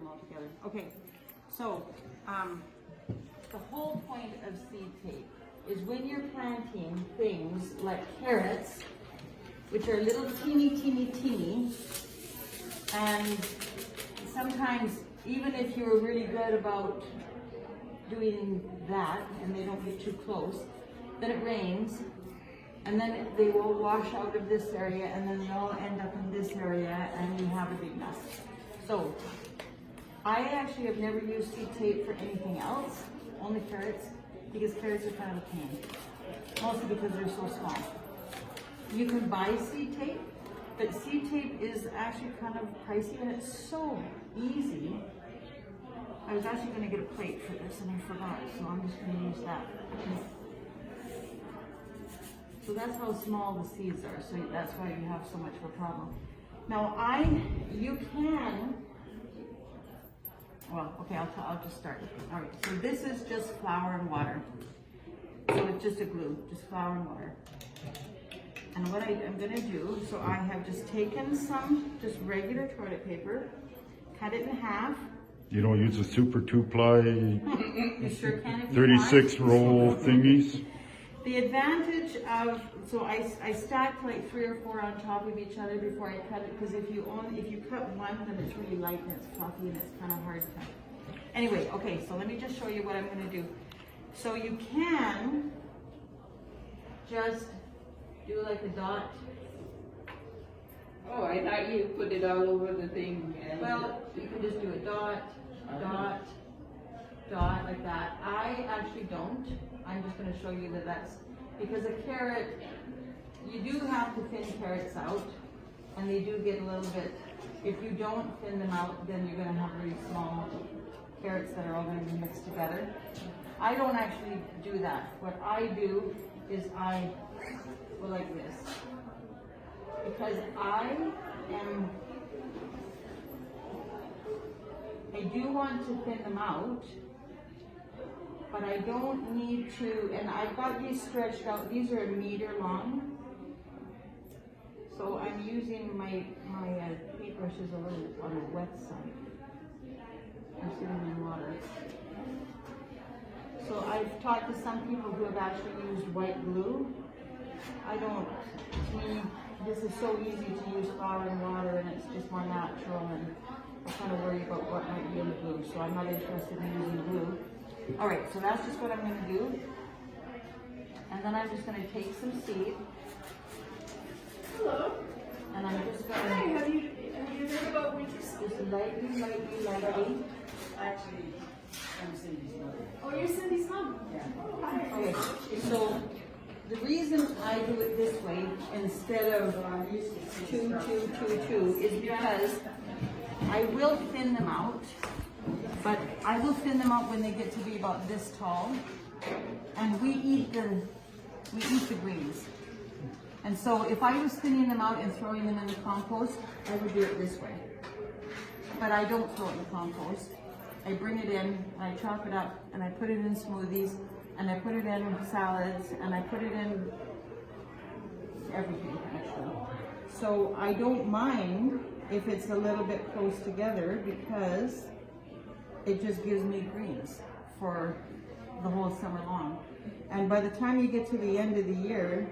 them all together. Okay, so the whole point of seed tape is when you're planting things like carrots, which are little teeny, and sometimes even if you're really good about doing that and they don't get too close, then it rains and then they will wash out of this area and then they'll end up in this area and you have a big mess. So I actually have never used seed tape for anything else, only carrots, because carrots are kind of a pain, mostly because they're so small. You can buy seed tape, but seed tape is actually kind of pricey and it's so easy. I was actually going to get a plate for this and I forgot, so I'm just going to use that. So that's how small the seeds are, so that's why you have so much of a problem. Now you can, well, okay, I'll just start. All right, so this is just flour and water. So it's just a glue, just flour and water. And what I'm going to do, so I have just taken some just regular toilet paper, cut it in half. You don't use the super 2-ply You sure can if you 36 want. roll thingies? The advantage of, so I stacked like 3 or 4 on top of each other before I cut it, because if you cut one, then it's really light and it's fluffy and it's kind of hard to cut. Anyway, okay, so let me just show you what I'm going to do. So you can just do like a dot. Oh, I thought you put it all over the thing. And Well, you can just do a dot, dot, dot, like that. I actually don't. I'm just going to show you that that's, because a carrot, you do have to thin carrots out, and they do get a little bit, if you don't thin them out, then you're going to have really small carrots that are all going to be mixed together. I don't actually do that. What I do is I go like this. Because I do want to thin them out, but I don't need to, and I've got these stretched out. These are 1 meter long. So I'm using my paintbrushes a little on the wet side. I'm sitting in water. So I've talked to some people who have actually used white glue. I don't, to me, this is so easy to use flour and water and it's just more natural, and I kind of worry about what might be in the glue, so I'm not interested in using glue. All right, so that's just what I'm going to do. And then I'm just going to take some seed. Hello. And I'm just going to... Hi, have you read about winter seed? Just lightly. Actually, I'm Cindy's mother. Oh, you're Cindy's mom? Yeah. Oh, hi. Okay, so the reason I do it this way instead of 2, 2, 2, 2 is because I will thin them out, but I will thin them out when they get to be about this tall, and we eat the greens. And so if I was thinning them out and throwing them in the compost, I would do it this way. But I don't throw it in the compost. I bring it in, and I chop it up, and I put it in smoothies, and I put it in salads, and I put it in everything, actually. So I don't mind if it's a little bit close together, because it just gives me greens for the whole summer long. And by the time you get to the end of the year,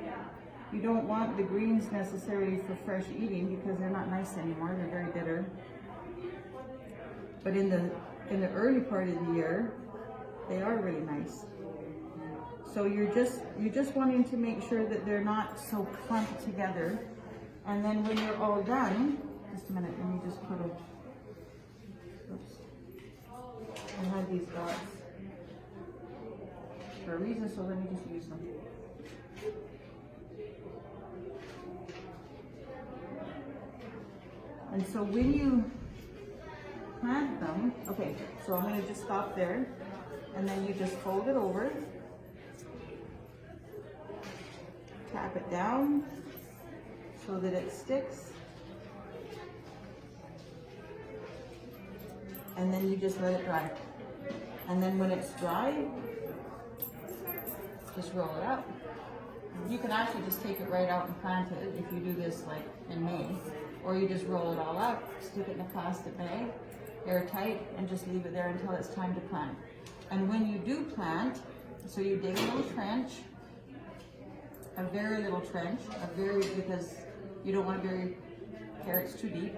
you don't want the greens necessarily for fresh eating, because they're not nice anymore, they're very bitter. But in the early part of the year, they are really nice. So you're just wanting to make sure that they're not so clumped together. And then when you're all done, just a minute, let me just put oops. I have these dots for a reason, so let me just use them. And so when you plant them, okay, so I'm going to just stop there, and then you just fold it over, tap it down so that it sticks, and then you just let it dry. And then when it's dry, just roll it up. You can actually just take it right out and plant it if you do this like in May, or you just roll it all up, stick it in a plastic bag, airtight, and just leave it there until it's time to plant. And when you do plant, so you dig a little trench, a very little trench, because you don't want to bury carrots too deep.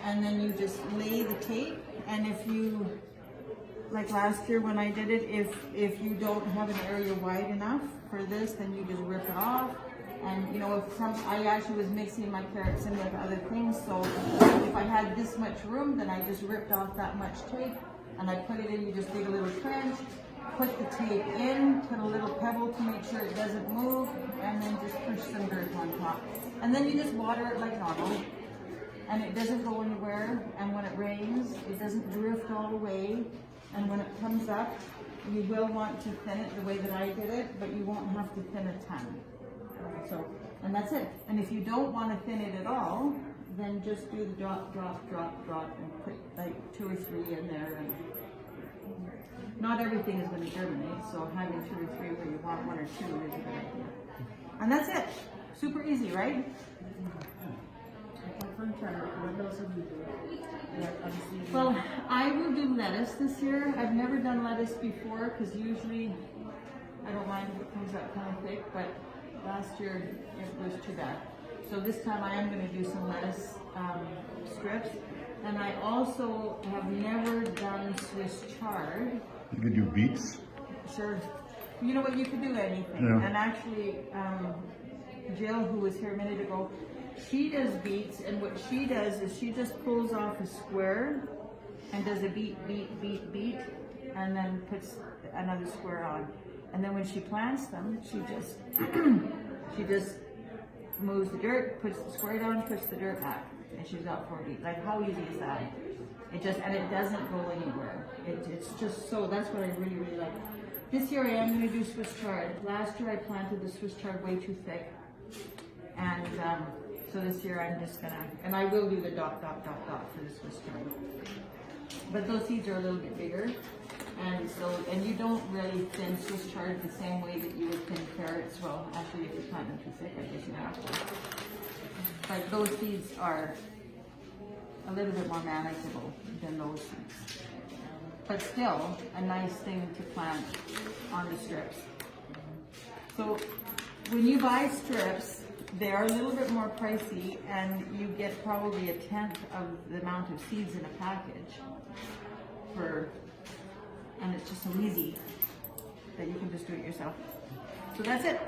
And then you just lay the tape, and if you, like last year when I did it, if you don't have an area wide enough for this, then you just rip it off. And you know, I actually was mixing my carrots in with other things, so if I had this much room, then I just ripped off that much tape, and I put it in. You just dig a little trench, put the tape in, put a little pebble to make sure it doesn't move, and then just push some dirt on top. And then you just water it like normal, and it doesn't go anywhere, and when it rains, it doesn't drift all the way, and when it comes up, you will want to thin it the way that I did it, but you won't have to thin a ton. So, and that's it. And if you don't want to thin it at all, then just do the drop, drop, drop, drop, and put like 2 or 3 in there. And not everything is going to germinate, so having 2 or 3 where you want 1 or 2 is a good idea. And that's it. Super easy, right? What else would you do? Well, I will do lettuce this year. I've never done lettuce before because usually I don't mind if it comes out kind of thick, but last year it was too bad. So this time I am going to do some lettuce strips. And I also have never done Swiss chard. You could do beets. Sure. You know what, you could do anything. Yeah. And actually, Jill, who was here a minute ago, she does beets, and what she does is she just pulls off a square and does a beet, and then puts another square on. And then when she plants them, she just moves the dirt, puts the square down, puts the dirt back, and she's got 4 beets. Like, how easy is that? It doesn't go anywhere. It's just so, that's what I really, really like. This year I am going to do Swiss chard. Last year I planted the Swiss chard way too thick. And so this year I'm just gonna, and I will do the dot for the Swiss chard. But those seeds are a little bit bigger. And you don't really thin Swiss chard the same way that you would thin carrots. Well, actually if you plant them too thick, I guess you have to. But those seeds are a little bit more manageable than those seeds. But still, a nice thing to plant on the strips. So when you buy strips, they are a little bit more pricey, and you get probably 1/10 of the amount of seeds in a package. And it's just so easy that you can just do it yourself. So that's it.